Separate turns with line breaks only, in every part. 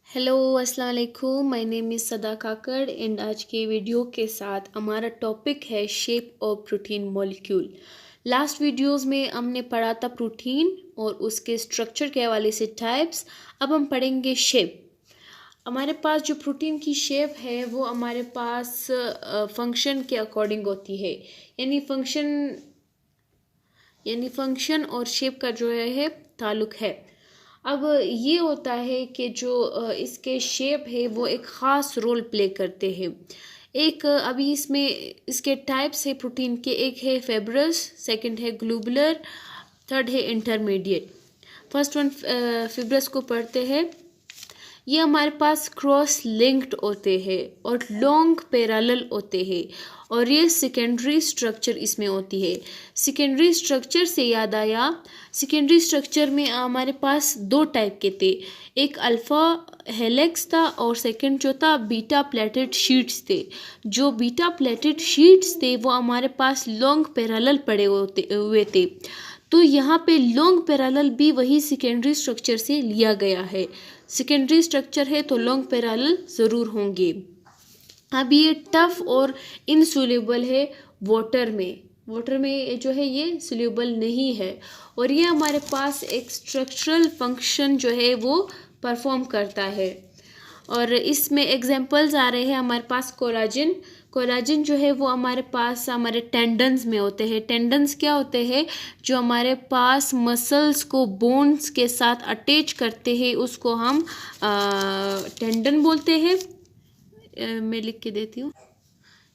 Hello अस्सलाम वालेकुम, my name is सदा काकड़ एंड आज के वीडियो के साथ हमारा टॉपिक है shape of protein molecule. Last videos में हमने पढ़ा था प्रोटीन और उसके स्ट्रक्चर के हवाले से टाइप्स। अब हम पढ़ेंगे शेप। हमारे पास जो प्रोटीन की शेप है वो हमारे पास फंक्शन के अकॉर्डिंग होती है, यानी फंक्शन और शेप का जो है ताल्लुक है। अब ये होता है कि जो इसके शेप है वो एक ख़ास रोल प्ले करते हैं। एक अभी इसमें इसके टाइप्स है प्रोटीन के, एक है फेब्रस, सेकंड है ग्लोबुलर, थर्ड है इंटरमीडिएट। फर्स्ट वन फिब्रस को पढ़ते हैं। ये हमारे पास क्रॉस लिंक्ड होते हैं और लॉन्ग पैरेलल होते हैं और ये सेकेंडरी स्ट्रक्चर इसमें होती है। सेकेंडरी स्ट्रक्चर से याद आया, सेकेंडरी स्ट्रक्चर में हमारे पास दो टाइप के थे, एक अल्फ़ा हेलिक्स था और सेकंड जो था बीटा प्लेटेड शीट्स थे। जो बीटा प्लेटेड शीट्स थे वो हमारे पास लॉन्ग पैरेलल पड़े हुए थे। तो यहाँ पे लॉन्ग पैरेलल भी वही सेकेंडरी स्ट्रक्चर से लिया गया है। सेकेंडरी स्ट्रक्चर है तो लॉन्ग पैरेलल ज़रूर होंगे। अब ये टफ और इनसोल्यूबल है वाटर में जो है ये सोल्यूबल नहीं है और ये हमारे पास एक स्ट्रक्चरल फंक्शन जो है वो परफॉर्म करता है। और इसमें एग्जांपल्स आ रहे हैं हमारे पास कोलाजन जो है वो हमारे पास हमारे टेंडन्स में होते हैं। टेंडन्स क्या होते हैं? जो हमारे पास मसल्स को बोन्स के साथ अटैच करते हैं, उसको हम टेंडन बोलते हैं। मैं लिख के देती हूँ,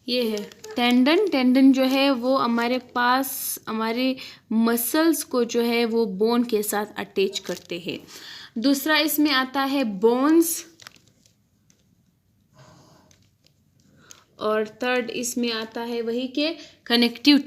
ये है टेंडन जो है वो हमारे पास हमारे मसल्स को जो है वो बोन के साथ अटैच करते हैं। दूसरा इसमें आता है बोन्स और थर्ड इसमें आता है वही के कनेक्टिव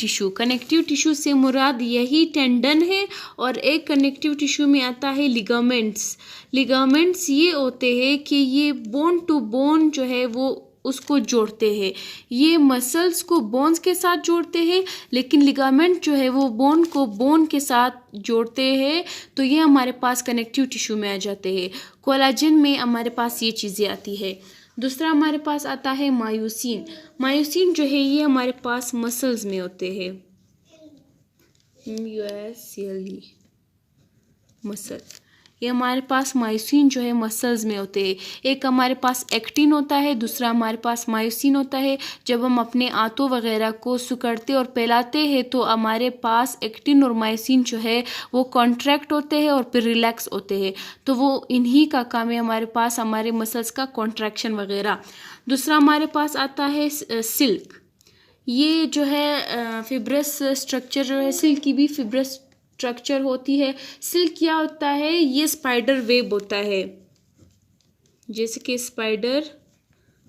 टिश्यू से मुराद यही टेंडन है। और एक कनेक्टिव टिश्यू में आता है लिगामेंट्स ये होते हैं कि ये बोन टू बोन जो है वो उसको जोड़ते हैं। ये मसल्स को बोन्स के साथ जोड़ते हैं, लेकिन लिगामेंट जो है वो बोन को बोन के साथ जोड़ते हैं। तो ये हमारे पास कनेक्टिव टिश्यू में आ जाते हैं। कोलाजन में हमारे पास ये चीज़ें आती है। दूसरा हमारे पास आता है मायोसिन जो है ये हमारे पास मसल्स में होते हैं, MUSCLE मसल। ये हमारे पास मायोसिन जो है मसल्स में होते हैं। एक हमारे पास एक्टिन होता है, दूसरा हमारे पास मायोसिन होता है। जब हम अपने आंतों वगैरह को सिकुड़ते और फैलाते हैं तो हमारे पास एक्टिन और मायोसिन जो है वो कॉन्ट्रैक्ट होते हैं और फिर रिलैक्स होते हैं। तो वो इन्हीं का काम है हमारे पास, हमारे मसल्स का कॉन्ट्रैक्शन वगैरह। दूसरा हमारे पास आता है सिल्क। ये जो है फिब्रस स्ट्रक्चर जो है, सिल्क की भी फिब्रस स्ट्रक्चर होती है। सिल्क क्या होता है? ये स्पाइडर वेब होता है, जैसे कि स्पाइडर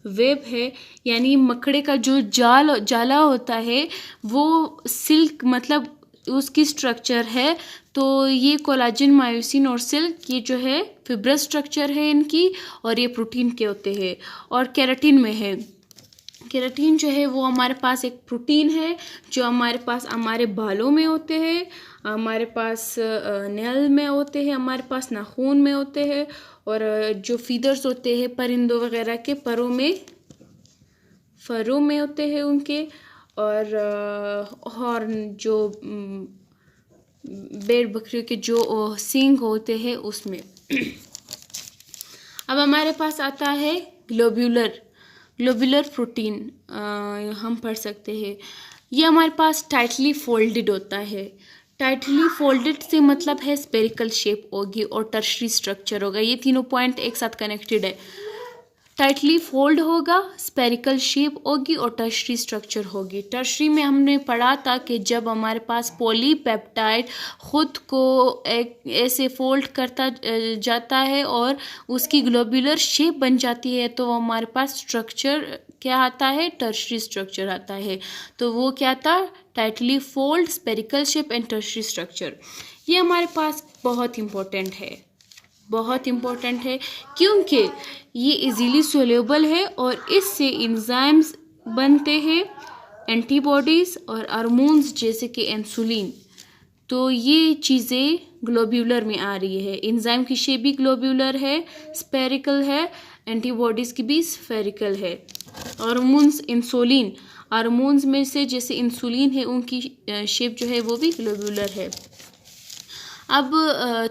वेब है, यानी मकड़े का जो जाला होता है वो सिल्क मतलब उसकी स्ट्रक्चर है। तो ये कोलाजन, मायोसिन और सिल्क ये जो है फिब्रस स्ट्रक्चर है इनकी, और ये प्रोटीन के होते हैं। और केराटिन में है, केराटिन जो है वो हमारे पास एक प्रोटीन है जो हमारे पास हमारे बालों में होते हैं, हमारे पास नेल में होते हैं, हमारे पास नाखून में होते हैं, और जो फीदर्स होते हैं परिंदों वगैरह के फरों में होते हैं उनके, और हॉर्न जो भेड़ बकरियों के जो सींग होते हैं उसमें। अब हमारे पास आता है ग्लोब्यूलर प्रोटीन, हम पढ़ सकते हैं। ये हमारे पास टाइटली फोल्डेड होता है। टाइटली फोल्डेड से मतलब है स्पेरिकल शेप होगी और टर्शरी स्ट्रक्चर होगा। ये तीनों पॉइंट एक साथ कनेक्टेड है। टाइटली फोल्ड होगा, स्पेरिकल शेप होगी और टर्शरी स्ट्रक्चर होगी। टर्शरी में हमने पढ़ा था कि जब हमारे पास पॉलीपेप्टाइड खुद को एक ऐसे फोल्ड करता जाता है और उसकी ग्लोब्यूलर शेप बन जाती है तो हमारे पास स्ट्रक्चर क्या आता है? टर्शरी स्ट्रक्चर आता है। तो वो क्या था? Tightly fold, spherical shape and tertiary structure. ये हमारे पास बहुत इम्पोर्टेंट है क्योंकि ये इजीली सोल्यूबल है और इससे एंजाइम्स बनते हैं, एंटीबॉडीज़ और हार्मोन्स जैसे कि इंसुलिन। तो ये चीज़ें ग्लोब्यूलर में आ रही है। एंजाइम की शेप भी ग्लोब्यूलर है, स्फेरिकल है, एंटीबॉडीज़ की भी स्फेरिकल है। हार्मोन्स, इंसुलिन, हार्मोन्स में से जैसे इंसुलिन है उनकी शेप जो है वो भी ग्लोब्यूलर है। अब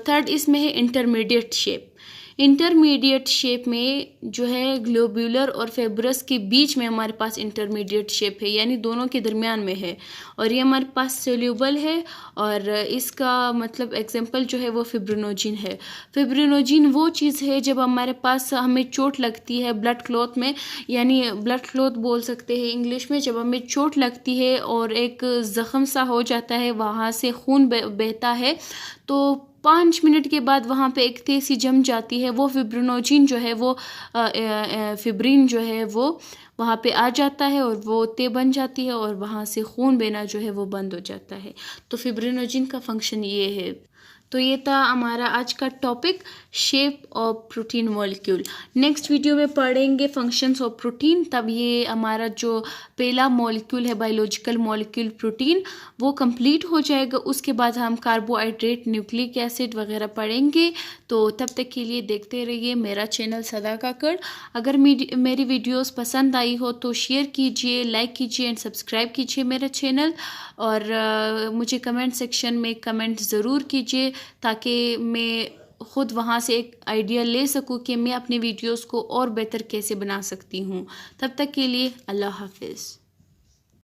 थर्ड इसमें है इंटरमीडिएट शेप। इंटरमीडिएट शेप में जो है ग्लोब्यूलर और फेब्रस के बीच में हमारे पास इंटरमीडिएट शेप है, यानी दोनों के दरमियान में है, और ये हमारे पास सोल्यूबल है। और इसका मतलब एग्जांपल जो है वो फिब्रिनोजिन है। फिब्रिनोजिन वो चीज़ है जब हमारे पास हमें चोट लगती है ब्लड क्लॉथ में, यानी ब्लड क्लॉथ बोल सकते हैं इंग्लिश में, जब हमें चोट लगती है और एक ज़ख़म सा हो जाता है, वहाँ से खून बहता है, तो 5 मिनट के बाद वहाँ पे एक तेज़ी जम जाती है, वो फिब्रिनोजिन जो है वो फिब्रिन जो है वो वहाँ पे आ जाता है और वो ते बन जाती है और वहाँ से खून बहना जो है वो बंद हो जाता है। तो फिब्रिनोजिन का फंक्शन ये है। तो ये था हमारा आज का topic, shape of protein molecule. Next video में पढ़ेंगे फंक्शंस ऑफ प्रोटीन, तब ये हमारा जो पहला मॉलिक्यूल है बायोलॉजिकल मॉलिक्यूल प्रोटीन वो कंप्लीट हो जाएगा। उसके बाद हम कार्बोहाइड्रेट, न्यूक्लिक एसिड वगैरह पढ़ेंगे। तो तब तक के लिए देखते रहिए मेरा चैनल सदा काकड़। अगर मेरी वीडियोस पसंद आई हो तो शेयर कीजिए, लाइक कीजिए एंड सब्सक्राइब कीजिए मेरा चैनल। और मुझे कमेंट सेक्शन में कमेंट ज़रूर कीजिए ताकि मैं ख़ुद वहाँ से एक आइडिया ले सकूँ कि मैं अपने वीडियोस को और बेहतर कैसे बना सकती हूँ। तब तक के लिए अल्लाह हाफिज़।